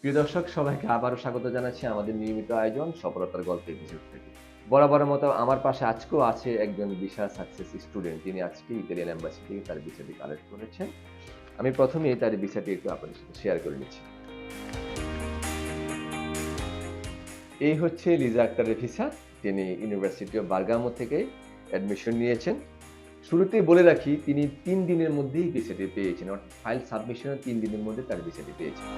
প্রিয় দর্শক সবাইকে আবারও স্বাগত জানাচ্ছি আমাদের নিয়মিত আয়োজন সফলতার গল্প এপিসোড থেকে। বরাবরের মতো আমার পাশে আজকেও আছে একজন ভিসা সাকসেস স্টুডেন্ট। তিনি আজকে ইতালিয়ান এম্বাসি থেকে তার ভিসাটি কালেক্ট করেছেন। আমি প্রথমেই তার ভিসাটি একটু আপনাদের সাথে শেয়ার করে নিচ্ছি। এই হচ্ছে লিজা আক্তারের ভিসা। তিনি ইউনিভার্সিটি অফ বার্গামো থেকে অ্যাডমিশন নিয়েছেন। শুরুতেই বলে রাখি তিনি ৩ দিনের মধ্যেই ভিসাটি পেয়েছেন। অর্থাৎ ফাইল সাবমিশনের ৩ দিনের মধ্যে তার ভিসাটি পেয়েছেন।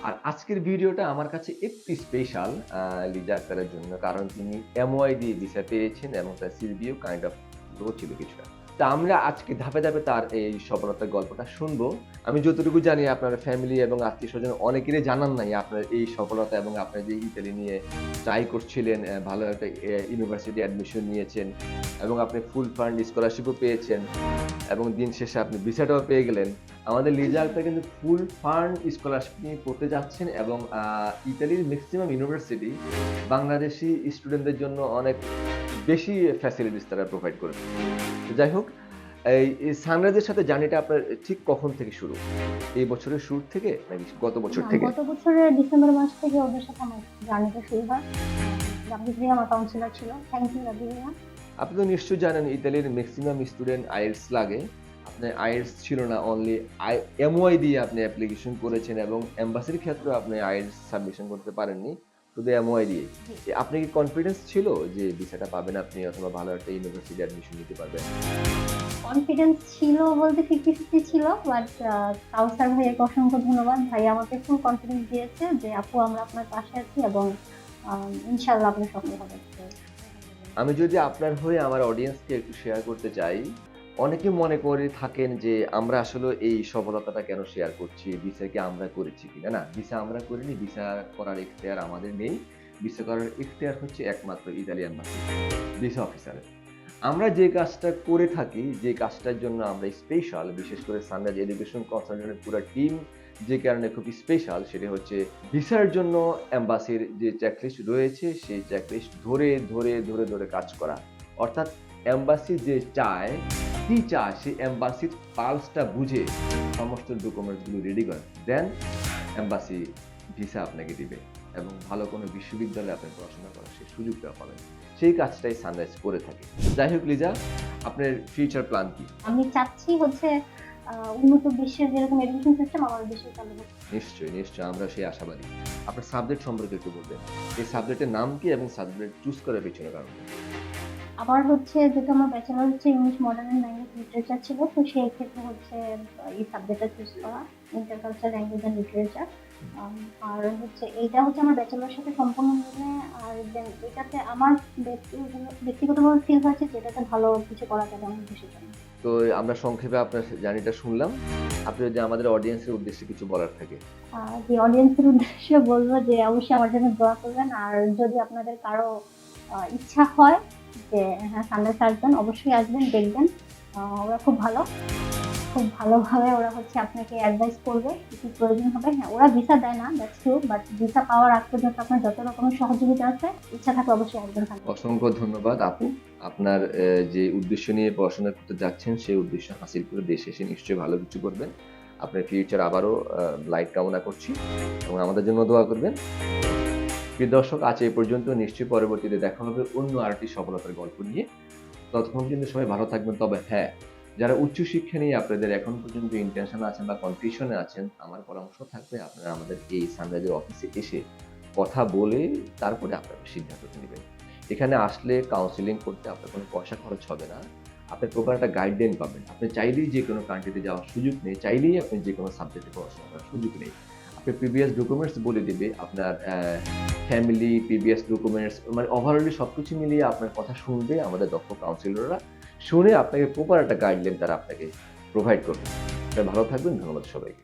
আর আজকের ভিডিওটা আমার কাছে একটু স্পেশাল লিজা আক্তারের জন্য। কারণ তিনি MOI দিয়ে ভিসা পেয়েছেন এবং তার সিভিও কাইন্ড অফ লো ছিল কিছুটা। তা আমরা আজকে ধাপে, ধাপে তার এই সফলতার গল্পটা শুনবো। আমি যতটুকু জানি আপনার ফ্যামিলি এবং আত্মীয়স্বজন অনেকেরই জানান নাই আপনার এই সফলতা এবং আপনার যে ইতালি নিয়ে ট্রাই করছিলেন, ভালো একটা ইউনিভার্সিটি অ্যাডমিশন নিয়েছেন এবং আপনি ফুল ফান্ড স্কলারশিপও পেয়েছেন এবং দিন শেষে আপনি ভিসাটাও পেয়ে গেলেন। আমাদের লিজা আক্তার কিন্তু ফুল ফান্ড স্কলারশিপ নিয়ে পড়তে যাচ্ছেন এবং ইতালির ম্যাক্সিমাম ইউনিভার্সিটি বাংলাদেশি স্টুডেন্টদের জন্য অনেক বেশি ফ্যাসিলিটিস তারা প্রোভাইড করে। যাই হোক, এই সানরাইজের সাথে জার্নিটা আপনার ঠিক কখন থেকে শুরু? এই বছরের শুরু থেকে নাকি গত বছর না, থেকে? গত বছরের ডিসেম্বর মাস থেকে ওদের সাথে আমার জার্নিটা শুরু হয়। রাব্বি ভাইয়া আমার কাউন্সিলর ছিল। থ্যাংক ইউ রাব্বি ভাইয়া। আপনি তো নিশ্চয়ই জানেন ইতালির ম্যাক্সিমাম স্টুডেন্ট আইএলটিএস লাগে। আপনার আইএলটিএস ছিল না, অনলি MOI দিয়ে আপনি অ্যাপ্লিকেশন করেছেন এবং এম্বাসির ক্ষেত্রেও আপনি আইএলটিএস সাবমিশন করতে পারেননি, শুধু MOI দিয়ে। জি। আপনার কি কনফিডেন্স ছিল যে ভিসাটা পাবেন আপনি অথবা ভালো একটা ইউনিভার্সিটি অ্যাডমিশন নিতে পারবেন? কনফিডেন্স ছিল বলতে 50-50 ছিল। বাট কাউসার ভাইয়াকে অসংখ্য ধন্যবাদ। ভাইয়া আমাকে ফুল কনফিডেন্স দিয়েছে যে আপু আমরা আপনার পাশে আছি এবং ইনশাআল্লাহ আপনি সফল হবেন। আমি যদি আপনার হয়ে আমার অডিয়েন্সকে একটু শেয়ার করতে চাই, অনেকে মনে করে থাকেন যে আমরা আসলে এই সফলতাটা কেন শেয়ার করছি? ভিসা কি আমরা করেছি কিনা? না, ভিসা আমরা করিনি। ভিসা করার এখতিয়ার আমাদের নেই। ভিসা করার এখতিয়ার হচ্ছে একমাত্র ইতালিয়ান এম্বাসি, ভিসা অফিসারের। আমরা যে কাজটা করে থাকি, যে কাজটার জন্য আমরা স্পেশাল, বিশেষ করে সানরাইজ এডুকেশন কনসালটেন্টের পুরা টিম যে কারণে খুব স্পেশাল, সেটা হচ্ছে ভিসার জন্য এম্বাসির যে চেকলিস্ট রয়েছে, সেই চেকলিস্ট ধরে কাজ করা। অর্থাৎ এম্বাসি যে চায়, কি চায়, সেই এম্বাসির পালসটা বুঝে সমস্ত ডকুমেন্টসগুলো রেডি করা। দেন এম্বাসি ভিসা আপনাকে দিবে এবং ভালো কোনো বিশ্ববিদ্যালয়ে আপনি পড়াশোনা করার সেই সুযোগটা পাবেন। সেই কাজটাই সানরাইজ করে থাকে। যাই হোক লিজা, আপনার ফিউচার প্ল্যান কি? আমি চাচ্ছি হচ্ছে উন্নত বিশ্বের যেরকম এডুকেশন সিস্টেম আমাদের দেশে চালু হোক। নিশ্চয়ই আমরা সেই আশাবাদী। আপনার সাবজেক্ট সম্পর্কে একটু বলবেন। এই সাবজেক্টের নাম কি এবং সাবজেক্ট চুজ করার পেছনে কারণ কি? আমার হচ্ছে যেহেতু আমার ব্যাচেলর হচ্ছে English modern and language literature ছিল, তো সেই ক্ষেত্রে হচ্ছে এই সাবজেক্টটা চুজ করা, ইন্টারকালচারাল ল্যাঙ্গুয়েজ এন্ড লিটারেচার। আর হচ্ছে এইটা হচ্ছে আমার ব্যাচেলরের সাথে সম্পূর্ণ মিলে। আর দেন এটাতে আমার ব্যক্তিগতভাবে ফিল হয়েছে যে এটাতে ভালো কিছু করা যাবে আমার দেশের জন্য। তো আমরা সংক্ষেপে আপনার জার্নিটা শুনলাম। আপনি যদি আমাদের অডিয়েন্সের উদ্দেশ্যে কিছু বলার থাকে। যে অডিয়েন্সের উদ্দেশ্যে বলবো যে অবশ্যই আমার জন্য দোয়া করবেন। আর যদি আপনাদের কারো ইচ্ছা হয় যে হ্যাঁ সানরাইজ আসবেন, অবশ্যই আসবেন, দেখবেন। ওরা খুব ভালোভাবে ওরা হচ্ছে আপনাকে অ্যাডভাইস করবে কি প্রয়োজন হবে। হ্যাঁ, ওরা ভিসা দেয় না, দ্যাটস ট্রু, বাট ভিসা পাওয়ার আগ পর্যন্ত আপনার যত রকমের সহযোগিতা আছে, ইচ্ছা থাকলে অবশ্যই আসবেন। অসংখ্য ধন্যবাদ আপু। আপনার যে উদ্দেশ্য নিয়ে পড়াশোনা করতে যাচ্ছেন, সেই উদ্দেশ্য হাসিল করে দেশে এসে নিশ্চয়ই ভালো কিছু করবেন। আপনার ফিউচার আবারও লাইট কামনা করছি এবং আমাদের জন্য দোয়া করবেন। প্রিয় দর্শক, আজ এই পর্যন্ত। নিশ্চয়ই পরবর্তীতে দেখা হবে অন্য আরেকটি সফলতার গল্প নিয়ে। ততক্ষণ কিন্তু সবাই ভালো থাকবেন। তবে হ্যাঁ, যারা উচ্চশিক্ষা নিয়ে আপনাদের এখন পর্যন্ত ইনটেনশন আছেন বা কনফিউশনে আছেন, আমার পরামর্শ থাকবে আপনারা আমাদের এই সানরাইজের অফিসে এসে কথা বলে তারপরে আপনারা সিদ্ধান্তটা নেবেন। এখানে আসলে কাউন্সেলিং করতে আপনার কোনো পয়সা খরচ হবে না। আপনি প্রপার একটা গাইডলাইন পাবেন। আপনি চাইলেই যেকোনো কান্ট্রিতে যাওয়ার সুযোগ নেই, চাইলেই আপনি যেকোনো সাবজেক্টে পড়াশোনা করার সুযোগ নেই। আপনার প্রিভিয়াস ডকুমেন্টস বলে দিবে, আপনার ফ্যামিলি, প্রিভিয়াস ডকুমেন্টস, মানে ওভারঅলি সবকিছু মিলিয়ে আপনার কথা শুনবে আমাদের দক্ষ কাউন্সিলররা। শুনে আপনাকে প্রপার একটা গাইডলাইন তারা আপনাকে প্রোভাইড করবে। ভালো থাকবেন। ধন্যবাদ সবাইকে।